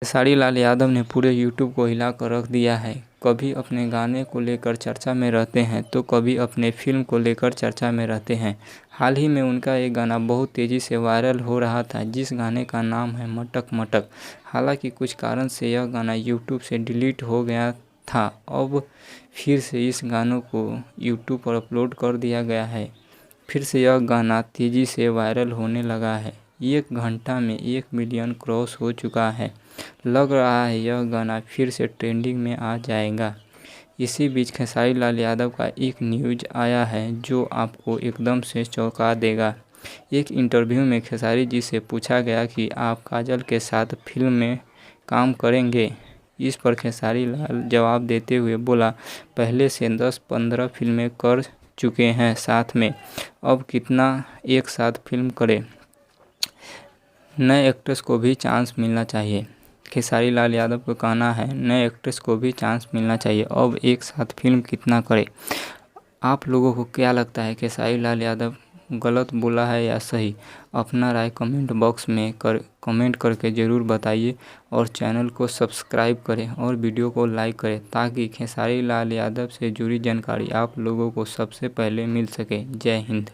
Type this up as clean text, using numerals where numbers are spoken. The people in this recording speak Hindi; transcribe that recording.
खेसारी लाल यादव ने पूरे यूट्यूब को हिला कर रख दिया है। कभी अपने गाने को लेकर चर्चा में रहते हैं तो कभी अपने फिल्म को लेकर चर्चा में रहते हैं। हाल ही में उनका एक गाना बहुत तेज़ी से वायरल हो रहा था, जिस गाने का नाम है मटक मटक। हालांकि कुछ कारण से यह गाना यूट्यूब से डिलीट हो गया था। अब फिर से इस गानों को यूट्यूब पर अपलोड कर दिया गया है। फिर से यह गाना तेज़ी से वायरल होने लगा है। 1 घंटा में 1 मिलियन क्रॉस हो चुका है। लग रहा है यह गाना फिर से ट्रेंडिंग में आ जाएगा। इसी बीच खेसारी लाल यादव का एक न्यूज़ आया है जो आपको एकदम से चौंका देगा। एक इंटरव्यू में खेसारी जी से पूछा गया कि आप काजल के साथ फिल्म में काम करेंगे। इस पर खेसारी लाल जवाब देते हुए बोला, पहले से 10-15 फिल्में कर चुके हैं साथ में, अब कितना एक साथ फिल्म करें। नए एक्ट्रेस को भी चांस मिलना चाहिए। खेसारी लाल यादव का कहना है, नए एक्ट्रेस को भी चांस मिलना चाहिए, अब एक साथ फिल्म कितना करे। आप लोगों को क्या लगता है, खेसारी लाल यादव गलत बोला है या सही? अपना राय कमेंट बॉक्स में कमेंट करके ज़रूर बताइए और चैनल को सब्सक्राइब करें और वीडियो को लाइक करें ताकि खेसारी लाल यादव से जुड़ी जानकारी आप लोगों को सबसे पहले मिल सके। जय हिंद।